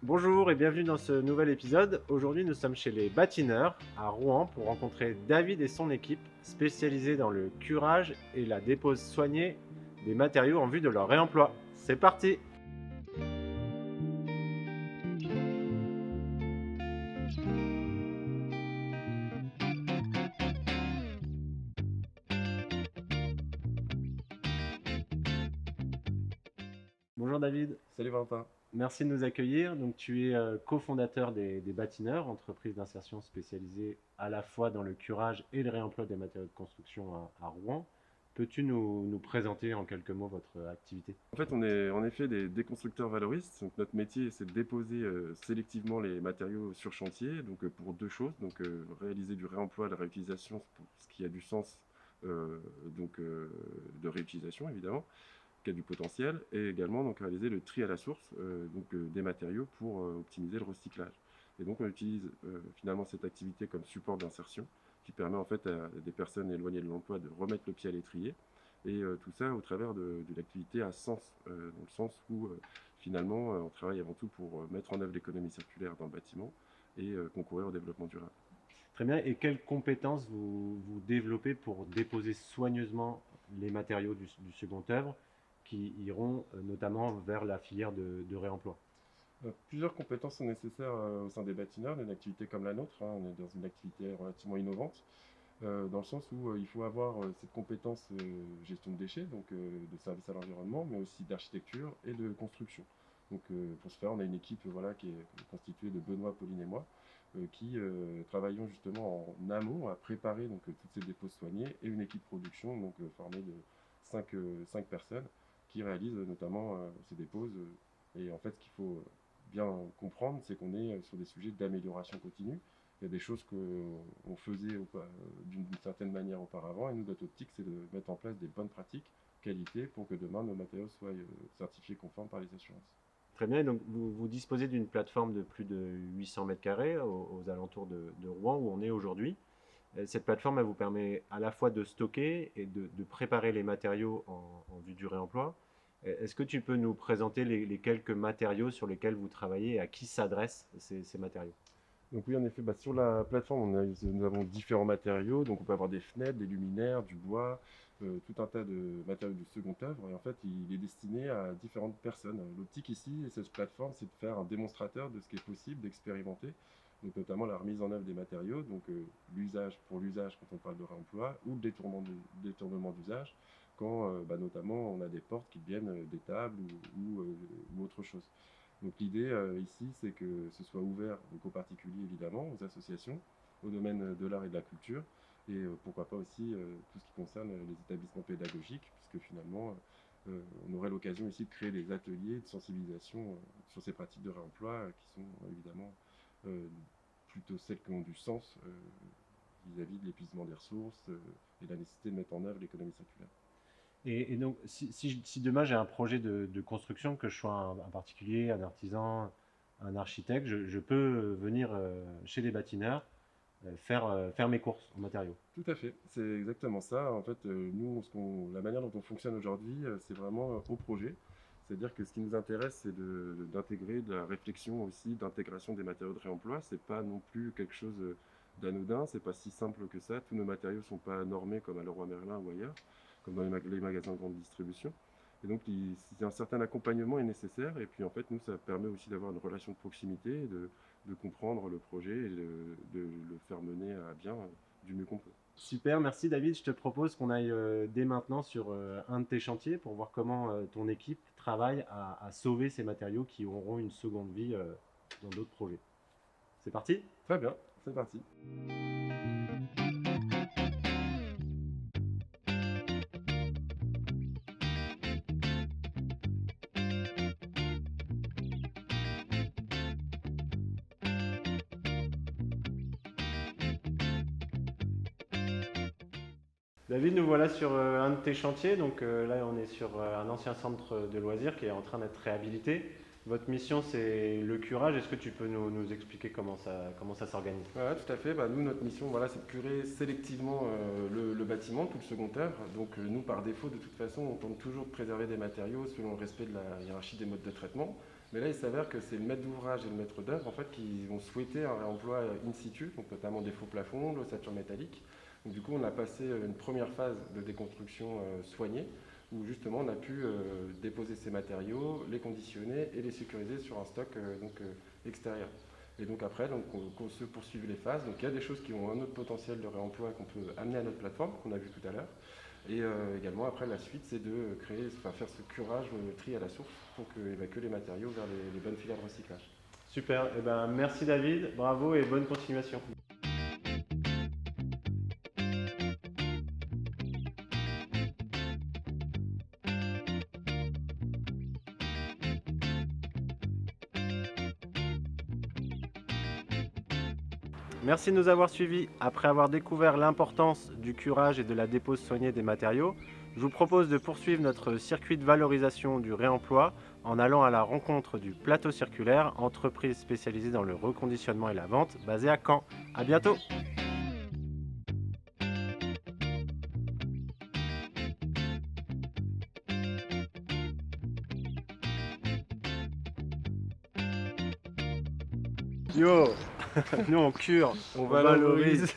Bonjour et bienvenue dans ce nouvel épisode. Aujourd'hui, nous sommes chez les Bâtineurs à Rouen pour rencontrer David et son équipe spécialisée dans le curage et la dépose soignée des matériaux en vue de leur réemploi. C'est parti! Bonjour David, Salut Valentin. merci de nous accueillir. Donc, tu es cofondateur des Bâtineurs, entreprise d'insertion spécialisée à la fois dans le curage et le réemploi des matériaux de construction à Rouen. Peux-tu nous présenter en quelques mots votre activité? En fait, on est en effet des constructeurs valoristes. Donc, notre métier, c'est de déposer sélectivement les matériaux sur chantier, donc pour deux choses. Donc, réaliser du réemploi, de la réutilisation, pour ce qui a du sens de réutilisation, évidemment, qui a du potentiel, et également donc, réaliser le tri à la source des matériaux pour optimiser le recyclage. Et donc, on utilise finalement cette activité comme support d'insertion, qui permet en fait à des personnes éloignées de l'emploi de remettre le pied à l'étrier. Et tout ça au travers de l'activité à sens, dans le sens où finalement on travaille avant tout pour mettre en œuvre l'économie circulaire dans le bâtiment et concourir au développement durable. Très bien. Et quelles compétences vous développez pour déposer soigneusement les matériaux du second œuvre qui iront notamment vers la filière de réemploi? Plusieurs compétences sont nécessaires au sein des bâtiments, d'une activité comme la nôtre, hein. On est dans une activité relativement innovante, dans le sens où il faut avoir cette compétence gestion de déchets, donc de service à l'environnement, mais aussi d'architecture et de construction. Donc pour ce faire, on a une équipe voilà, qui est constituée de Benoît, Pauline et moi, qui travaillons justement en amont à préparer donc, toutes ces dépôts soignés et une équipe production donc, formée de 5 personnes qui réalisent notamment ces dépôts. Et en fait, ce qu'il faut bien comprendre, c'est qu'on est sur des sujets d'amélioration continue. Il y a des choses qu'on faisait d'une certaine manière auparavant, et nous, notre optique, c'est de mettre en place des bonnes pratiques qualité pour que demain, nos matériaux soient certifiés conformes par les assurances. Très bien. Donc, vous disposez d'une plateforme de plus de 800 mètres carrés aux alentours de Rouen où on est aujourd'hui. Cette plateforme, elle vous permet à la fois de stocker et de préparer les matériaux en vue du réemploi. Est-ce que tu peux nous présenter les quelques matériaux sur lesquels vous travaillez et à qui s'adressent ces matériaux? Donc oui, en effet, sur la plateforme, nous avons différents matériaux. Donc on peut avoir des fenêtres, des luminaires, du bois, tout un tas de matériaux de seconde œuvre. Et en fait, il est destiné à différentes personnes. L'optique ici, et cette plateforme, c'est de faire un démonstrateur de ce qui est possible d'expérimenter. Donc notamment la remise en œuvre des matériaux, donc l'usage pour l'usage quand on parle de réemploi, ou le détournement d'usage quand notamment on a des portes qui deviennent des tables ou autre chose. Donc l'idée ici, c'est que ce soit ouvert donc, aux particuliers évidemment, aux associations, au domaine de l'art et de la culture, et pourquoi pas aussi tout ce qui concerne les établissements pédagogiques, puisque finalement on aurait l'occasion ici de créer des ateliers de sensibilisation sur ces pratiques de réemploi qui sont évidemment euh, plutôt celles qui ont du sens vis-à-vis de l'épuisement des ressources et de la nécessité de mettre en œuvre l'économie circulaire. Et donc, si demain j'ai un projet de construction, que je sois un particulier, un artisan, un architecte, je peux venir chez les bâtineurs faire mes courses en matériaux. Tout à fait, c'est exactement ça. En fait, nous, la manière dont on fonctionne aujourd'hui, c'est vraiment au projet. C'est-à-dire que ce qui nous intéresse, c'est d'intégrer de la réflexion aussi, d'intégration des matériaux de réemploi. C'est pas non plus quelque chose d'anodin, c'est pas si simple que ça. Tous nos matériaux sont pas normés comme à Leroy Merlin ou ailleurs, comme dans les magasins de grande distribution. Et donc, un certain accompagnement est nécessaire. Et puis, en fait, nous, ça permet aussi d'avoir une relation de proximité, de comprendre le projet et de le faire mener à bien du mieux qu'on peut. Super, merci David. Je te propose qu'on aille dès maintenant sur un de tes chantiers pour voir comment ton équipe travaille à sauver ces matériaux qui auront une seconde vie dans d'autres projets. C'est parti? Très bien, c'est parti. David, nous voilà sur un de tes chantiers. Donc là, on est sur un ancien centre de loisirs qui est en train d'être réhabilité. Votre mission, c'est le curage. Est-ce que tu peux nous expliquer comment ça s'organise? Voilà, tout à fait. Nous, notre mission, voilà, c'est de curer sélectivement le bâtiment, tout le second œuvre. Donc, nous, par défaut, de toute façon, on tente toujours de préserver des matériaux selon le respect de la hiérarchie des modes de traitement. Mais là, il s'avère que c'est le maître d'ouvrage et le maître d'œuvre en fait, qui vont souhaiter un réemploi in situ, donc notamment des faux plafonds, de l'ossature métallique. Donc, du coup, on a passé une première phase de déconstruction soignée, où justement on a pu déposer ces matériaux, les conditionner et les sécuriser sur un stock extérieur. Et donc après, on se poursuit les phases. Donc il y a des choses qui ont un autre potentiel de réemploi qu'on peut amener à notre plateforme, qu'on a vu tout à l'heure. Et également, après, la suite, c'est de faire ce curage, le tri à la source pour que les matériaux vers les bonnes filières de recyclage. Super, eh ben, merci David, bravo et bonne continuation. Merci de nous avoir suivis. Après avoir découvert l'importance du curage et de la dépose soignée des matériaux, je vous propose de poursuivre notre circuit de valorisation du réemploi en allant à la rencontre du Plateau Circulaire, entreprise spécialisée dans le reconditionnement et la vente, basée à Caen. À bientôt! Yo, nous on cure, On on valorise.